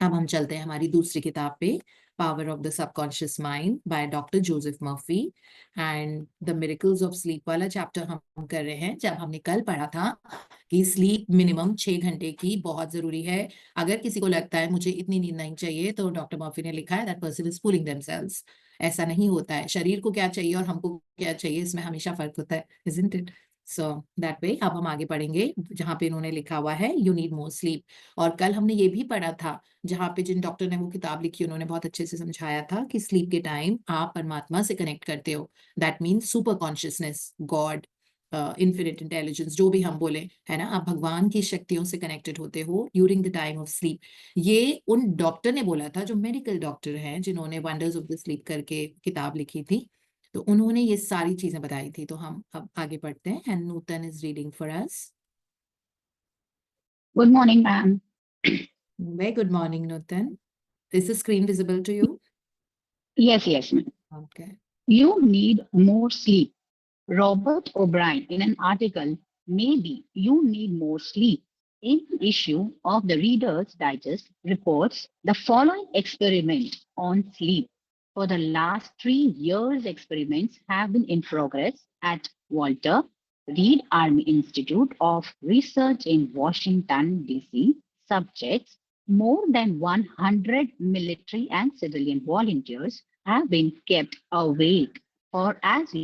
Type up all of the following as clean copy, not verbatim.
अब हम चलते हैं हमारी दूसरी किताब पे, power of the subconscious mind by doctor Joseph Murphy and the miracles of sleep वाला चैप्टर हम कर रहे हैं। जब हमने कल पढ़ा था कि स्लीप मिनिमम 6 घंटे की बहुत जरूरी है। अगर किसी को लगता है मुझे इतनी नींद नहीं चाहिए, तो डॉक्टर मर्फी ने लिखा है that person is fooling themselves. ऐसा नहीं होता है। शरीर को क्या चाहिए और हमको क्या चाहिए, इसमें हमेशा फर्क होता है, isn't it? So that way अब हम आगे पढ़ेंगे जहां पे इन्होंने लिखा हुआ है यू नीड मोर स्लीप। और कल हमने ये भी पढ़ा था, जहाँ पे जिन डॉक्टर ने वो किताब लिखी उन्होंने बहुत अच्छे से समझाया था कि स्लीप के टाइम आप परमात्मा से कनेक्ट करते हो। That means super consciousness, God, infinite intelligence, जो भी हम बोले, है ना, आप भगवान की शक्तियों से कनेक्टेड होते हो during the time of sleep. ये उन डॉक्टर ने बोला था जो मेडिकल डॉक्टर हैं, जिन्होंने वंडर्स ऑफ द स्लीप करके किताब लिखी थी। तो उन्होंने ये सारी चीजें बताई थी। तो हम अब आगे पढ़ते हैं and Nutan is reading for us. Good morning, ma'am. Very good morning Nutan. Is the screen visible to you? Yes, ma'am. Okay. You need more sleep. Robert O'Brien, in an article, Maybe You Need More Sleep, in the issue of the Reader's Digest, reports the following experiment on sleep. For the last 3 years, experiments have been in progress at Walter Reed Army Institute of Research in Washington, D.C. Subjects, more than 100 military and civilian volunteers, have been kept awake for as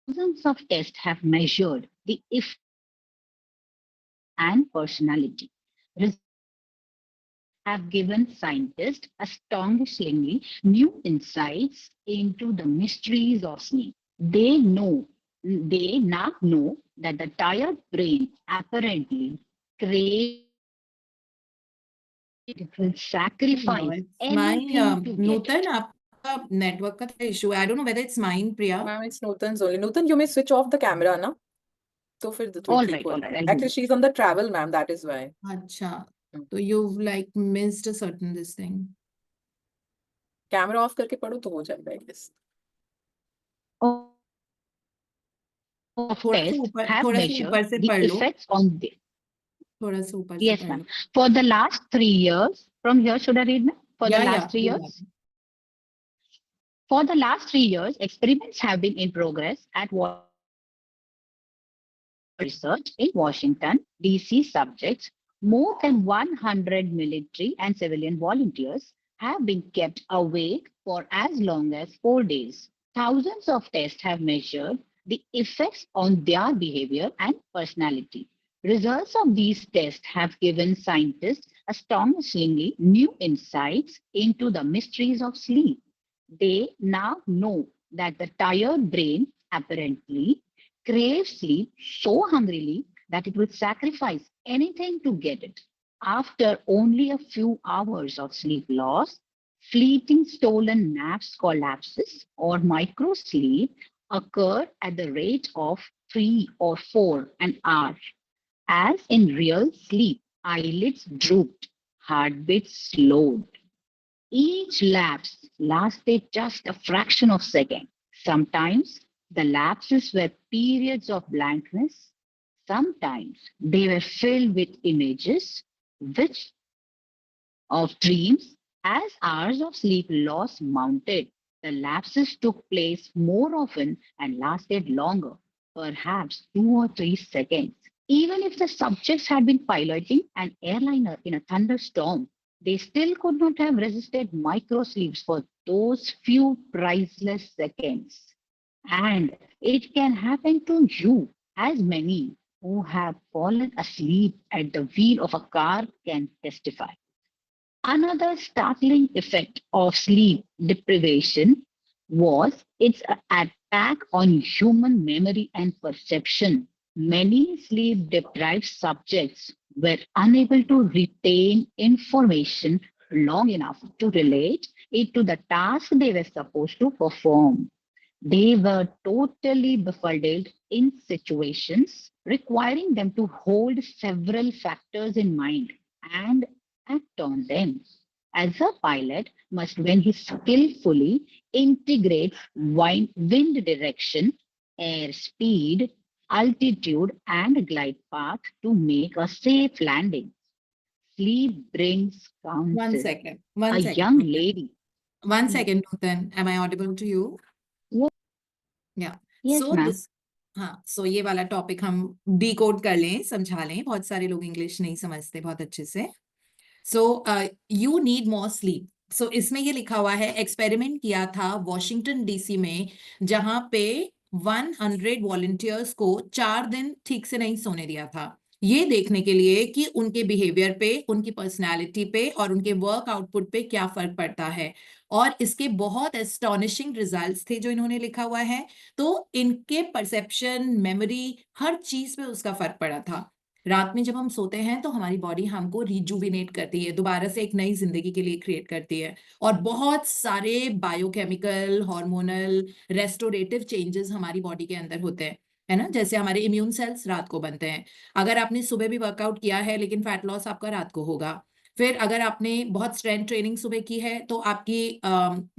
thousands of tests have measured the effect and personality. Results have given scientists astonishingly new insights into the mysteries of sleep. They now know that the tired brain apparently craves, it will sacrifice It's mine. anything to get Nutan, it. आपका network का तो issue है। I don't know whether it's mine, Priya. Ma'am, it's Nutan's only. Nutan, you may switch off the camera, na? तो फिर तो All ठीक right, हो all जाएगा. right. I'll do Actually, that. she's on the travel, ma'am. That is why. अच्छा, Hmm. तो you've like missed a certain this thing. Camera off करके पढ़ो तो हो जाएगा, I guess. Of थोड़ा सा tests ऊपर, have थोड़ा सा measured ऊपर से the पढ़ लो, effects on the. थोड़ा सा ऊपर से Yes, पढ़ ma'am. Low. For the last 3 years, from here, should I read, ma'am? For the Yeah, last 3 years? yeah. For the last 3 years, experiments have been in progress at research in Washington, D.C. Subjects, more than 100 military and civilian volunteers have been kept awake for as long as 4 days. Thousands of tests have measured the effects on their behavior and personality. Results of these tests have given scientists astonishingly new insights into the mysteries of sleep. They now know that the tired brain apparently craves sleep so hungrily that it will sacrifice anything to get it. After only a few hours of sleep loss, fleeting stolen naps called lapses or micro sleep occur at the rate of 3 or 4 an hour. As in real sleep, eyelids drooped, heartbeat slowed. Each lapse lasted just a fraction of a second. Sometimes the lapses were periods of blankness. Sometimes they were filled with images, which of dreams. As hours of sleep loss mounted, the lapses took place more often and lasted longer, perhaps 2 or 3 seconds. Even if the subjects had been piloting an airliner in a thunderstorm, they still could not have resisted microsleeps for those few priceless seconds. And it can happen to you, as many who have fallen asleep at the wheel of a car can testify. Another startling effect of sleep deprivation was its attack on human memory and perception. Many sleep deprived subjects were unable to retain information long enough to relate it to the task they were supposed to perform. They were totally befuddled in situations requiring them to hold several factors in mind and act on them. As a pilot must, when he skillfully integrates wind direction, air speed, altitude, and glide path to make a safe landing. sleep brings One counsel. second. A One second. young Nuthan. lady. One Hmm. second, Nuthan. Am I audible to you? Yes, Yeah. yes, So ma'am. this, हाँ, so ये वाला topic हम decode कर लें, समझा लें. बहुत सारे लोग इंग्लिश नहीं समझते बहुत अच्छे से. So you need more sleep. So इसमें ये लिखा हुआ है, एक्सपेरिमेंट किया था वॉशिंगटन डीसी में, जहां पे 100 वॉलंटियर्स को 4 दिन ठीक से नहीं सोने दिया था, ये देखने के लिए कि उनके बिहेवियर पे, उनकी पर्सनालिटी पे और उनके वर्क आउटपुट पे क्या फर्क पड़ता है. और इसके बहुत एस्टॉनिशिंग रिजल्ट्स थे जो इन्होंने लिखा हुआ है. तो इनके परसेप्शन, मेमोरी, हर चीज पे उसका फर्क पड़ा था. रात में जब हम सोते हैं तो हमारी बॉडी हमको रिजुविनेट करती है, दोबारा से एक नई जिंदगी के लिए क्रिएट करती है, और बहुत सारे बायोकेमिकल, हार्मोनल, रेस्टोरेटिव चेंजेस हमारी बॉडी के अंदर होते हैं, है ना. जैसे हमारे इम्यून सेल्स रात को बनते हैं. अगर आपने सुबह भी वर्कआउट किया है लेकिन फैट लॉस आपका रात को होगा. फिर अगर आपने बहुत स्ट्रेंथ ट्रेनिंग सुबह की है तो आपकी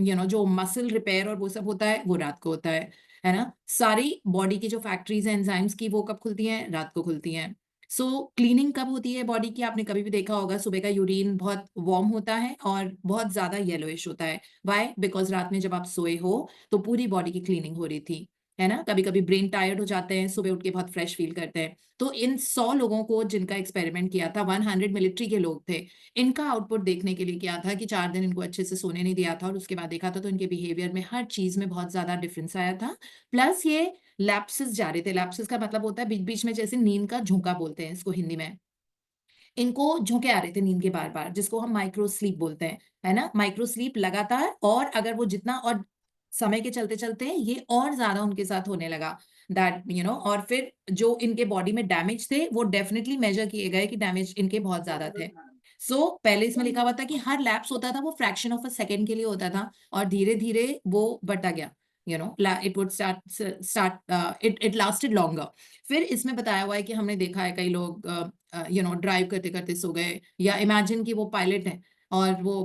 जो मसल रिपेयर और वो सब होता है वो रात को होता है ना. सारी बॉडी की जो फैक्ट्रीज हैं एंजाइम्स की, वो कब खुलती हैं? रात को खुलती हैं. सो क्लीनिंग कब होती है बॉडी की? आपने कभी भी देखा होगा सुबह का यूरिन बहुत वार्म होता है और बहुत ज्यादा येलोइश होता है. व्हाई? बिकॉज रात में जब आप सोए हो तो पूरी बॉडी की क्लीनिंग हो रही थी, है ना. कभी कभी ब्रेन टायर्ड हो जाते हैं, सुबह उठ के बहुत फ्रेश फील करते हैं. तो इन 100 लोगों को जिनका एक्सपेरिमेंट किया था, 100 मिलिट्री के लोग थे, इनका आउटपुट देखने के लिए किया था कि 4 दिन इनको अच्छे से सोने नहीं दिया था, और उसके बाद देखा था तो इनके बिहेवियर में हर चीज में बहुत ज्यादा डिफरेंस आया था. प्लस ये लैप्सेस जा रहे थे. लैप्सेस का मतलब होता है बीच बीच में, जैसे नींद का झोंका बोलते हैं इसको हिंदी में. इनको झोंके आ रहे थे नींद के बार बार, जिसको हम माइक्रो स्लीप बोलते हैं, है ना. माइक्रो स्लीप लगातार, और अगर वो जितना और समय के चलते चलते ये और ज्यादा उनके साथ होने लगा, दैट और फिर जो इनके बॉडी में डैमेज थे वो डेफिनेटली मेजर किए गए कि डैमेज इनके बहुत ज्यादा थे. सो पहले इसमें लिखा हुआ था कि हर लैप्स होता था वो फ्रैक्शन ऑफ अ सेकेंड के लिए होता था, और धीरे धीरे वो बढ़ता गया. It would start it lasted longer. फिर इसमें बताया हुआ है कि हमने देखा है कई लोग ड्राइव करते करते सो गए, या इमेजिन कि वो पायलट हैं और वो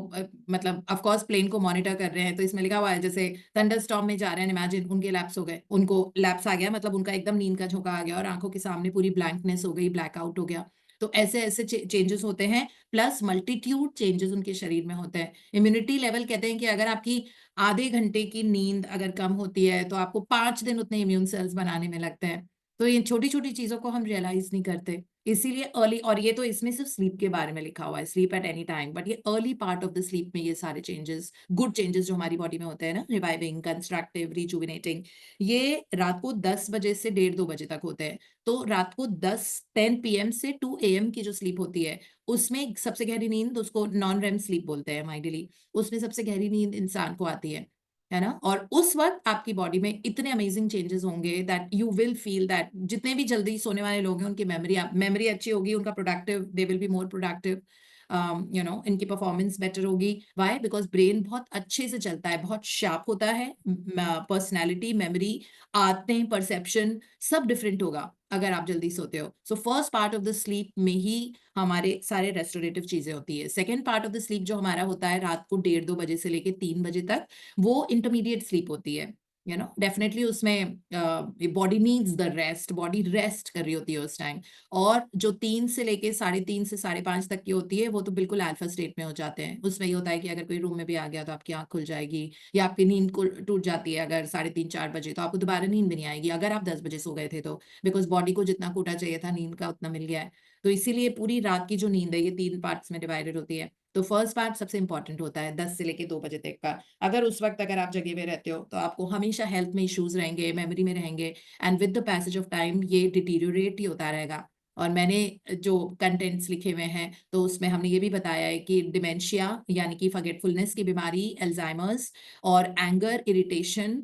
मतलब ऑफ कोर्स प्लेन को मॉनिटर कर रहे हैं. तो इसमें लिखा हुआ है जैसे थंडर स्टॉर्म में जा रहे हैं, इमेजिन उनके लैप्स हो गए, उनको लैप्स आ गया, मतलब उनका एकदम नींद का झोंका आ गया और आंखों के सामने पूरी ब्लैंकनेस हो गई, ब्लैकआउट हो गया. तो ऐसे ऐसे चेंजेस होते हैं. प्लस मल्टीट्यूड चेंजेस उनके शरीर में होते हैं. इम्यूनिटी लेवल कहते हैं कि अगर आपकी आधे घंटे की नींद अगर कम होती है तो आपको 5 दिन उतने इम्यून सेल्स बनाने में लगते हैं. तो ये छोटी छोटी चीजों को हम रियलाइज नहीं करते. इसीलिए अर्ली, और ये तो इसमें सिर्फ स्लीप के बारे में लिखा हुआ है, sleep at any time, but ये early part of the sleep में ये सारे चेंजेस, गुड चेंजेस जो हमारी बॉडी में होते हैं ना, रिवाइविंग, कंस्ट्रक्टिव, रिजुविनेटिंग, ये रात को 10 बजे से 1:30-2 बजे तक होते हैं. तो रात को 10 PM से 2 AM की जो स्लीप होती है, उसमें सबसे गहरी नींद, उसको नॉन रेम स्लीप बोलते हैं माइंडली, उसमें सबसे गहरी नींद इंसान को आती है ना. और उस वक्त आपकी बॉडी में इतने अमेजिंग चेंजेस होंगे that you will feel that जितने भी जल्दी सोने वाले लोग हैं उनकी मेमोरी अच्छी होगी, उनका productive, they will be more productive, इनकी परफॉर्मेंस बेटर होगी. व्हाई? बिकॉज ब्रेन बहुत अच्छे से चलता है, बहुत शार्प होता है. पर्सनैलिटी, मेमोरी, आदतें, परसेप्शन सब डिफरेंट होगा अगर आप जल्दी सोते हो. So first part of the sleep में ही हमारे सारे रेस्टोरेटिव चीजें होती है. Second part of the sleep जो हमारा होता है रात को 1:30-2 बजे से लेके 3 बजे तक, वो इंटरमीडिएट स्लीप होती है. डेफिनेटली उसमें body needs the rest, body rest कर रही होती है उस टाइम. और जो 3 से लेके 3:30 से 5:30 तक की होती है वो तो बिल्कुल अल्फा स्टेट में हो जाते हैं. उसमें ये होता है कि अगर कोई रूम में भी आ गया तो आपकी आंख खुल जाएगी, या आपकी नींद को टूट जाती है अगर 3:30-4 बजे, तो आपको दोबारा नींद भी नहीं आएगी अगर आप 10 बजे सो गए थे तो, बिकॉज बॉडी को जितना कोटा चाहिए था नींद का उतना मिल गया है. तो इसीलिए पूरी रात की जो नींद है ये 3 पार्ट्स में डिवाइडेड होती है. तो फर्स्ट पार्ट सबसे इंपॉर्टेंट होता है 10 से लेके 2 बजे तक का. अगर उस वक्त अगर आप जगे हुए रहते हो तो आपको हमेशा हेल्थ में इश्यूज रहेंगे, मेमोरी में रहेंगे, and with the passage of time ये डिटीरियोरेट ही होता रहेगा. और मैंने जो कंटेंट्स लिखे हुए हैं तो उसमें हमने ये भी बताया है कि डिमेंशिया यानी कि फॉरगेटफुलनेस की बीमारी, अल्जाइमर्स और एंगर, इरिटेशन,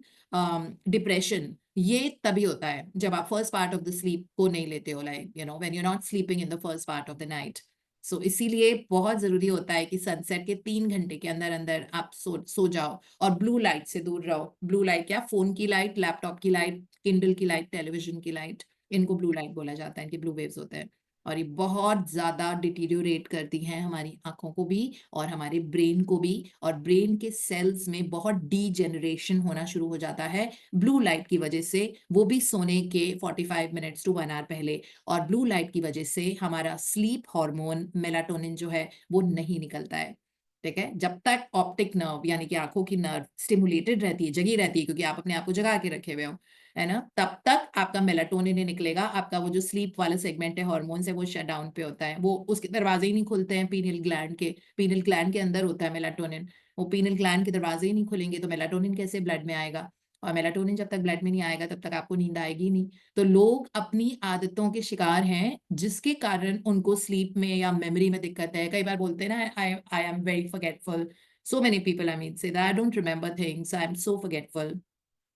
डिप्रेशन, ये तभी होता है जब आप first part of the sleep को नहीं लेते हो, like when you not sleeping in the first part of the night. So इसीलिए बहुत जरूरी होता है कि सनसेट के 3 घंटे के अंदर अंदर आप सो जाओ, और ब्लू लाइट से दूर रहो. ब्लू लाइट क्या? फोन की लाइट, लैपटॉप की लाइट, किंडल की लाइट, टेलीविजन की लाइट, इनको ब्लू लाइट बोला जाता है, इनके ब्लू वेव्स होते हैं. और ये बहुत ज्यादा डिटीरियोरेट करती हैं हमारी आंखों को भी और हमारे ब्रेन को भी, और ब्रेन के सेल्स में बहुत डीजेनरेशन होना शुरू हो जाता है ब्लू लाइट की वजह से, वो भी सोने के 45 मिनट्स टू 1 आवर पहले। और ब्लू लाइट की वजह से हमारा स्लीप हार्मोन मेलाटोनिन जो है वो नहीं निकलता है। ठीक है, जब तक ऑप्टिक नर्व यानी कि आंखों की नर्व स्टिमुलेटेड रहती है, जगी रहती है, क्योंकि आप अपने आप को जगा के रखे हुए हो, है ना, तब तक आपका मेलाटोनिन नहीं निकलेगा। आपका वो जो स्लीप वाला सेगमेंट है, हॉर्मोन्स है, वो शट डाउन पे होता है, वो उसके दरवाजे ही नहीं खुलते हैं पीनियल ग्लैंड के। पीनियल ग्लैंड के अंदर होता है मेलाटोनिन, वो पीनियल ग्लैंड के दरवाजे ही नहीं खुलेंगे तो मेलाटोनिन कैसे ब्लड में आएगा? और मेलाटोनिन जब तक ब्लड में नहीं आएगा तब तक आपको नींद आएगी नहीं। तो लोग अपनी आदतों के शिकार हैं जिसके कारण उनको स्लीप में या मेमोरी में दिक्कत है। कई बार बोलते हैं ना, I am very forgetful. So many people, I mean, say that I don't remember things, I am so forgetful.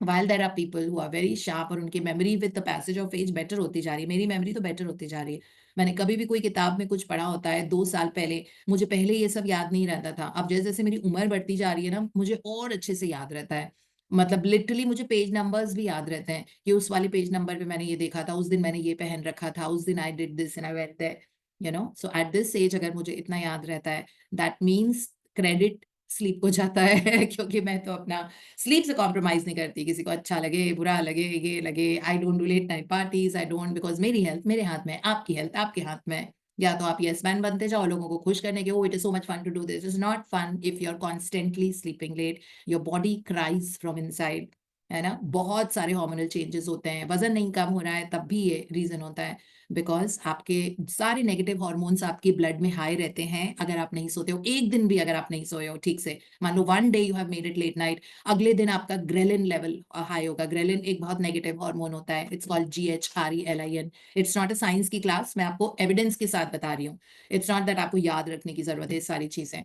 While there are people who are very sharp और उनकी memory with the passage of age better होती जा रही है, मेरी memory तो better होती जा रही है। मैंने कभी भी कोई किताब में कुछ पढ़ा होता है 2 साल पहले, मुझे पहले ये सब याद नहीं रहता था। अब जैसे जैसे मेरी उम्र बढ़ती जा रही है ना, मुझे और अच्छे से याद रहता है। मतलब लिटरली मुझे पेज नंबर्स भी याद रहते हैं कि उस वाले पेज नंबर पे मैंने ये देखा था, उस दिन मैंने ये पहन रखा था, उस दिन I did this and I went there, you know. So at this age अगर मुझे इतना याद रहता है, दैट मीन्स क्रेडिट स्लीप को जाता है क्योंकि मैं तो अपना स्लीप से कॉम्प्रोमाइज नहीं करती। किसी को अच्छा लगे, बुरा लगे, ये लगे, I don't do let night parties, I don't, because मेरी हेल्थ मेरे हाथ में है, आपकी हेल्थ आपके हाथ में है। या तो आप यस मैन बनते जाओ लोगों को खुश करने के, oh it is so much fun to do this, is not fun if you are constantly sleeping late. Your body cries from inside, है ना। बहुत सारे हार्मोनल चेंजेस होते हैं, वजन नहीं कम हो रहा है तब भी ये रीजन होता है, बिकॉज आपके सारे नेगेटिव हार्मोन्स आपके ब्लड में हाई रहते हैं। अगर आप नहीं सोते हो, एक दिन भी अगर आप नहीं सोए हो ठीक से, मान लो 1 day you have made it let night, अगले दिन आपका ग्रेलिन लेवल हाई होगा। ग्रेलिन एक बहुत नेगेटिव हार्मोन होता है, it's called GHRELIN। It's not a science की क्लास, मैं आपको एविडेंस के साथ बता रही हूँ। इट्स नॉट दैट आपको याद रखने की जरूरत है सारी चीजें,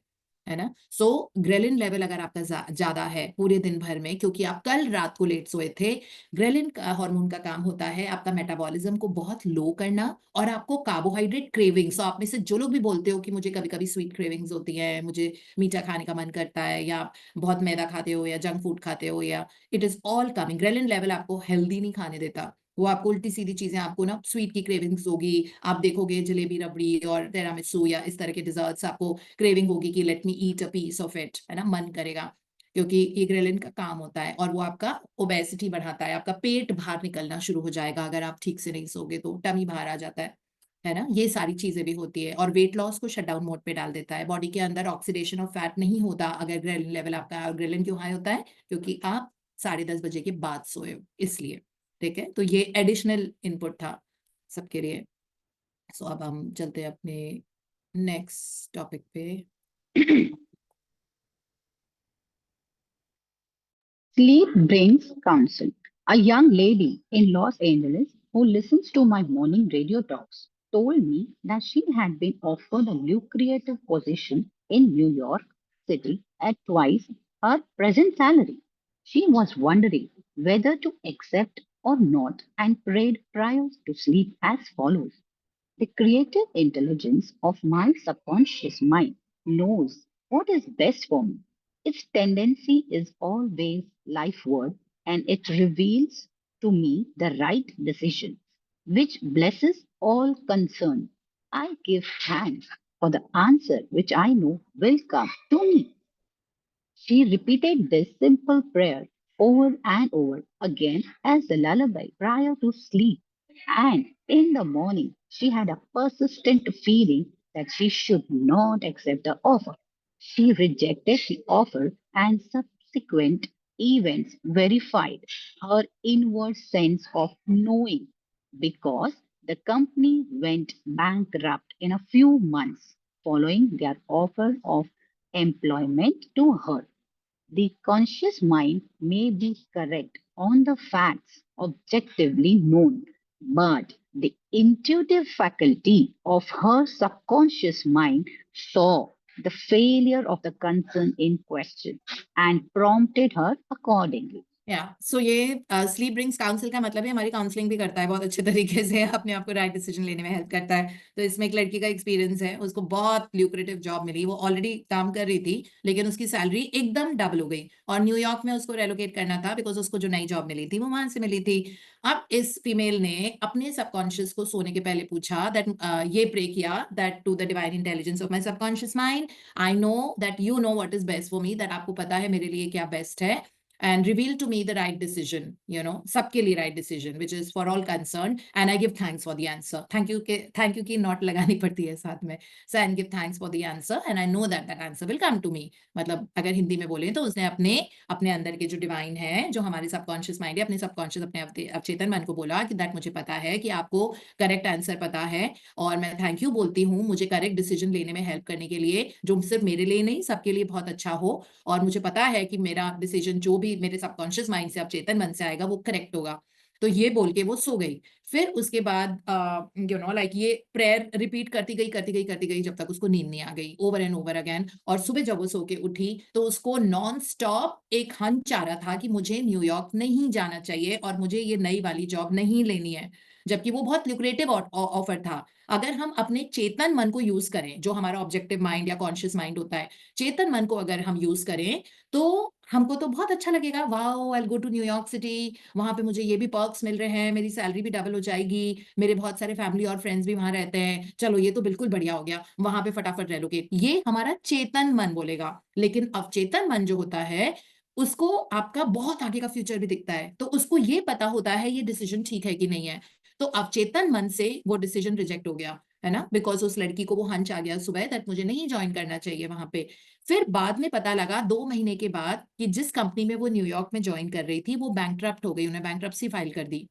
है ना। सो ग्रेलिन लेवल अगर आपका ज्यादा है पूरे दिन भर में, क्योंकि आप कल रात को लेट सोए थे, ग्रेलिन का हार्मोन का काम होता है आपका मेटाबॉलिज्म को बहुत लो करना और आपको कार्बोहाइड्रेट क्रेविंग्स। तो आप में से जो लोग भी बोलते हो कि मुझे कभी कभी स्वीट क्रेविंग्स होती है, मुझे मीठा खाने का मन करता है, या बहुत मैदा खाते हो या जंक फूड खाते हो, या it is all coming, ghrelin level आपको हेल्दी नहीं खाने देता। वो आपको उल्टी सीधी चीजें, आपको ना स्वीट की क्रेविंग्स होगी, आप देखोगे जलेबी रबड़ी और टिरामिसू या इस तरह के डिजर्ट्स, आपको क्रेविंग होगी कि let me eat a piece of it, है ना, मन करेगा, क्योंकि ये ग्रेलिन का काम होता है। और वो आपका ओबेसिटी बढ़ाता है, आपका पेट बाहर निकलना शुरू हो जाएगा अगर आप ठीक से नहीं सोगे तो, टमी बाहर आ जाता है ना। ये सारी चीजें भी होती है। और वेट लॉस को शट डाउन मोड पे डाल देता है, बॉडी के अंदर ऑक्सीडेशन ऑफ फैट नहीं होता अगर ग्रेलिन लेवल आपका। ग्रेलिन क्यों हाई होता है? क्योंकि आप 10:30 बजे के बाद सोए हो, इसलिए। ठीक है, तो ये एडिशनल इनपुट था सबके लिए। सो अब हम चलते हैं अपने नेक्स्ट टॉपिक पे। Sleep brings counsel. A young lady in Los Angeles who listens to my morning radio talks told me that she had been offered a lucrative position in New York City at twice her present salary. She was wondering whether to accept or not and prayed prior to sleep as follows. The creative intelligence of my subconscious mind knows what is best for me. Its tendency is always lifeward, and it reveals to me the right decision, which blesses all concerned. I give thanks for the answer which I know will come to me. She repeated this simple prayer over and over again as a lullaby prior to sleep. And in the morning, she had a persistent feeling that she should not accept the offer. She rejected the offer, and subsequent events verified her inward sense of knowing because the company went bankrupt in a few months following their offer of employment to her. The conscious mind may be correct on the facts objectively known, but the intuitive faculty of her subconscious mind saw the failure of the concern in question and prompted her accordingly. सो ये sleep brings council का मतलब है हमारी counselling भी करता है बहुत अच्छे तरीके से, अपने आप को राइट डिसीजन लेने में हेल्प करता है। तो इसमें एक लड़की का एक्सपीरियंस है, उसको बहुत ल्यूक्रेटिव जॉब मिली, वो ऑलरेडी काम कर रही थी लेकिन उसकी सैलरी एकदम डबल हो गई और न्यूयॉर्क में उसको रेलोकेट करना था बिकॉज उसको जो नई जॉब मिली थी वो वहां से मिली थी। अब इस फीमेल ने अपने सबकॉन्शियस को सोने के पहले पूछा दैट, ये प्रे किया that to the divine intelligence of my subconscious mind, I know that you know what is best for me, that आपको पता है मेरे लिए क्या बेस्ट है, and reveal to me the right decision, सबके लिए right decision which is for all concerned, and I give thanks for the answer. Thank you की नोट लगानी पड़ती है साथ में। So and give thanks for the answer and I know that that answer will come to me। मतलब अगर हिंदी में बोले तो उसने अपने अपने अंदर के जो डिवाइन है, जो हमारे सबकॉन्शियस माइंड है, अपने सबकॉन्शियस अपने अवचेतन मन को बोला कि दैट मुझे पता है कि आपको करेक्ट आंसर पता है और मैं थैंक यू बोलती हूँ मुझे करेक्ट डिसीजन लेने में हेल्प करने के लिए, जो सिर्फ मेरे लिए नहीं सबके लिए बहुत अच्छा हो, और मुझे पता है कि मेरा डिसीजन जो भी मेरे सबकॉन्शियस माइंड से अवचेतन मन से आएगा वो करेक्ट होगा। तो ये बोल के वो सो गई। फिर उसके बाद लाइक ये प्रेयर रिपीट करती गई जब तक उसको नींद नहीं आ गई, ओवर एंड ओवर अगेन। और सुबह जब वो सो के उठी तो उसको नॉन स्टॉप एक हंच आ रहा था कि मुझे न्यूयॉर्क नहीं जाना चाहिए और मुझे ये नई वाली जॉब नहीं लेनी है, जबकि वो बहुत ल्यूक्रेटिव ऑफर था। अगर हम अपने चेतन मन को यूज करें, जो हमारा ऑब्जेक्टिव माइंड या कॉन्शियस माइंड होता है, चेतन मन को अगर हम यूज करें तो हमको तो बहुत अच्छा लगेगा, wow I will go to New York city, वहां पे मुझे ये भी पर्क्स मिल रहे हैं, मेरी सैलरी भी डबल हो जाएगी, मेरे बहुत सारे फैमिली और फ्रेंड्स भी वहां रहते हैं, चलो ये तो बिल्कुल बढ़िया हो गया, वहां पे फटाफट रेलोकेट, ये हमारा चेतन मन बोलेगा। लेकिन अवचेतन मन जो होता है उसको आपका बहुत आगे का फ्यूचर भी दिखता है, तो उसको ये पता होता है ये डिसीजन ठीक है कि नहीं है। तो अवचेतन मन से वो डिसीजन रिजेक्ट हो गया, है ना, बिकॉज उस लड़की को वो हंच आ गया सुबह दैट मुझे नहीं ज्वाइन करना चाहिए वहां पे। फिर बाद में पता लगा 2 महीने के बाद कि जिस कंपनी में वो न्यूयॉर्क में ज्वाइन कर रही थी वो बैंकरप्ट हो गई, उन्हें बैंकरप्सी फाइल कर दी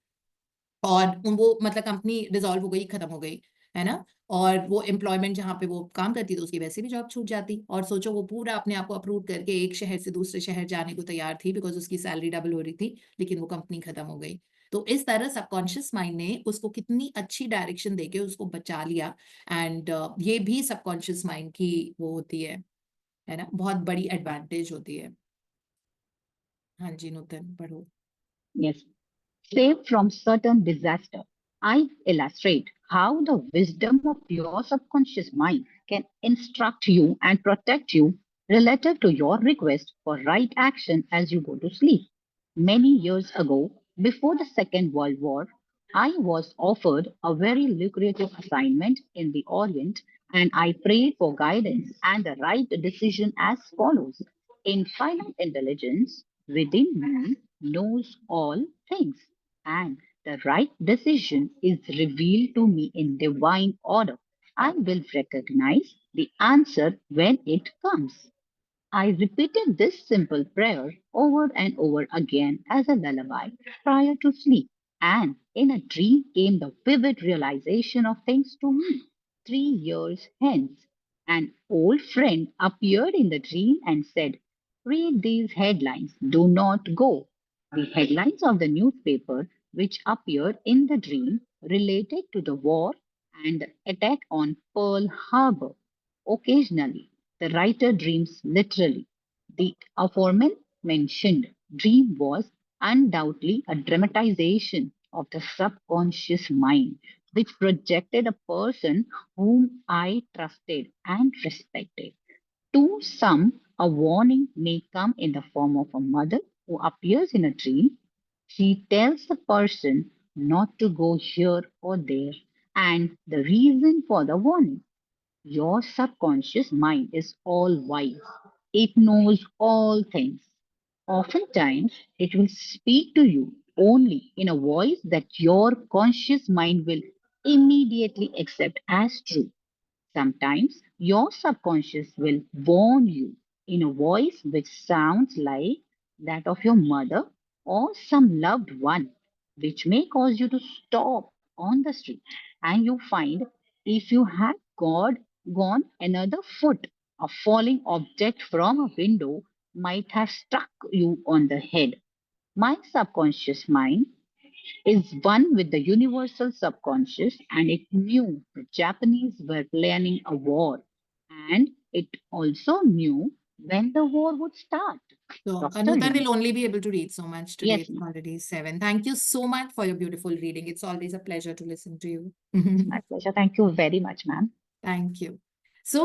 और वो मतलब कंपनी डिसॉल्व हो गई, खत्म हो गई, है ना। और वो एम्प्लॉयमेंट जहाँ पे वो काम करती थी उसकी वैसे भी जॉब छूट जाती, और सोचो वो पूरा अपने आप को अप्रूव करके एक शहर से दूसरे शहर जाने को तैयार थी बिकॉज उसकी सैलरी डबल हो रही थी, लेकिन वो कंपनी खत्म हो गई। तो इस तरह सबकॉन्शियस माइंड ने उसको कितनी अच्छी डायरेक्शन देके उसको बचा लिया। एंड ये भी सबकॉन्शियस माइंड की वो होती है ना, बहुत बड़ी एडवांटेज होती है। हाँ जी नूतन पढ़ो। Yes. Saved from certain disaster. I illustrate how the wisdom of your subconscious mind can instruct you and protect you relative to your request for right action as you go to sleep. Many years ago, before the Second World War, I was offered a very lucrative assignment in the Orient, and I prayed for guidance and the right decision as follows. Infinite intelligence within me knows all things, and the right decision is revealed to me in divine order. I will recognize the answer when it comes. I repeated this simple prayer over and over again as a lullaby prior to sleep, and in a dream came the vivid realization of things to me. 3 years hence, an old friend appeared in the dream and said, "Read these headlines, do not go." The headlines of the newspaper, which appeared in the dream, related to the war and the attack on Pearl Harbor. Occasionally, the writer dreams literally. The aforementioned dream was undoubtedly a dramatization of the subconscious mind, which projected a person whom I trusted and respected. To some, a warning may come in the form of a mother who appears in a dream. She tells the person not to go here or there, and the reason for the warning. Your subconscious mind is all wise. It knows all things. Oftentimes, it will speak to you only in a voice that your conscious mind will immediately accept as true. Sometimes your subconscious will warn you in a voice which sounds like that of your mother or some loved one, which may cause you to stop on the street. And you find if you had gone another foot, a falling object from a window might have struck you on the head. My subconscious mind is one with the universal subconscious, and it knew the Japanese were planning a war, and it also knew when the war would start. So Doctor, Anutar you will only be able to read so much today. Yes, It's ma'am. already 7. Thank you so much for your beautiful reading. It's always a pleasure to listen to you. My pleasure. Thank you very much, ma'am. Thank you सो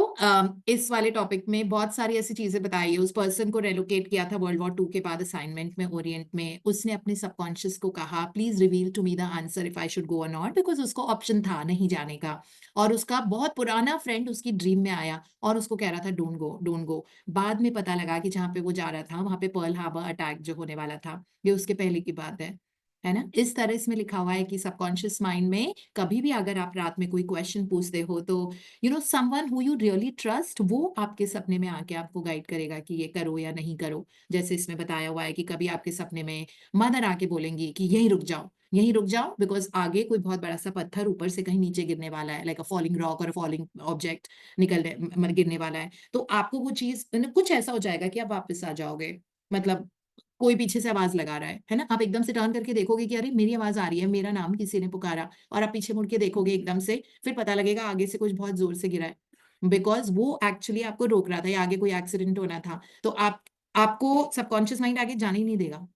इस वाले topic में बहुत सारी ऐसी चीजें बताई है। उस पर्सन को रेलोकेट किया था वर्ल्ड वॉर 2 के बाद असाइनमेंट में ओरिएंट में। उसने अपने सबकॉन्शियस को कहा please reveal to me the answer if I should go और नॉट, बिकॉज उसको ऑप्शन था नहीं जाने का। और उसका बहुत पुराना फ्रेंड उसकी ड्रीम में आया और उसको कह रहा था डोंट गो डोंट गो। बाद में पता लगा कि जहाँ पे वो जा रहा था वहां पे पर्ल हार्बर अटैक जो होने वाला था, ये उसके पहले की बात है ना। इस तरह इसमें लिखा हुआ है कि सबकॉन्शियस माइंड में कभी भी अगर आप रात में कोई क्वेश्चन पूछते हो तो someone who you really trust वो आपके सपने में आके आपको गाइड करेगा कि ये करो या नहीं करो। जैसे इसमें बताया हुआ है कि कभी आपके सपने में मदर आके बोलेंगी कि यहीं रुक जाओ बिकॉज आगे कोई बहुत बड़ा सा पत्थर ऊपर से कहीं नीचे गिरने वाला है, लाइक अ फॉलिंग रॉक और फॉलिंग ऑब्जेक्ट गिरने वाला है। तो आपको वो चीज कुछ ऐसा हो जाएगा कि आप वापस आ जाओगे। मतलब कोई पीछे से आवाज लगा रहा है ना, आप एकदम से टर्न करके देखोगे कि अरे मेरी आवाज आ रही है, मेरा नाम किसी ने पुकारा, और आप पीछे मुड़ के देखोगे एकदम से, फिर पता लगेगा आगे से कुछ बहुत जोर से गिरा है, बिकॉज वो एक्चुअली आपको रोक रहा था या आगे कोई एक्सीडेंट होना था। तो आपको सबकॉन्शियस माइंड आगे जाने ही नहीं देगा।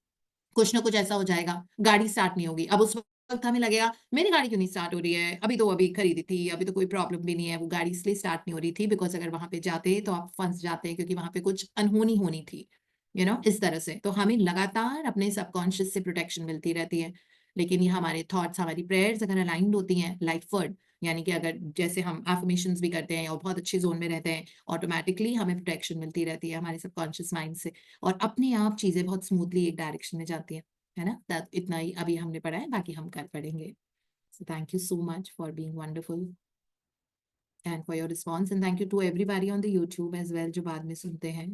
कुछ ना कुछ ऐसा हो जाएगा, गाड़ी स्टार्ट नहीं होगी। अब उस वक्त हमें लगेगा मेरी गाड़ी क्यों नहीं स्टार्ट हो रही है, अभी खरीदी थी, अभी तो कोई प्रॉब्लम भी नहीं है। वो गाड़ी इसलिए स्टार्ट नहीं हो रही थी बिकॉज अगर वहां पे जाते तो आप फंस जाते, क्योंकि वहां पे कुछ अनहोनी होनी थी। इस तरह से तो हमें लगातार अपने सबकॉन्शियस से प्रोटेक्शन मिलती रहती है। लेकिन ये हमारे थॉट्स, हमारी प्रेयर्स अगर अलाइंड होती हैं लाइक वर्ड, यानी कि अगर जैसे हम एफर्मेशंस भी करते हैं और बहुत अच्छे जोन में रहते हैं, ऑटोमेटिकली हमें प्रोटेक्शन मिलती रहती है हमारे सबकॉन्शियस माइंड से, और अपने आप चीजें बहुत स्मूथली एक डायरेक्शन में जाती हैं, है ना। इतना ही अभी हमने पढ़ा है, बाकी हम कल पढ़ेंगे। So thank you so much for being wonderful and for your response, and thank you to everybody on the YouTube as well जो बाद में सुनते हैं।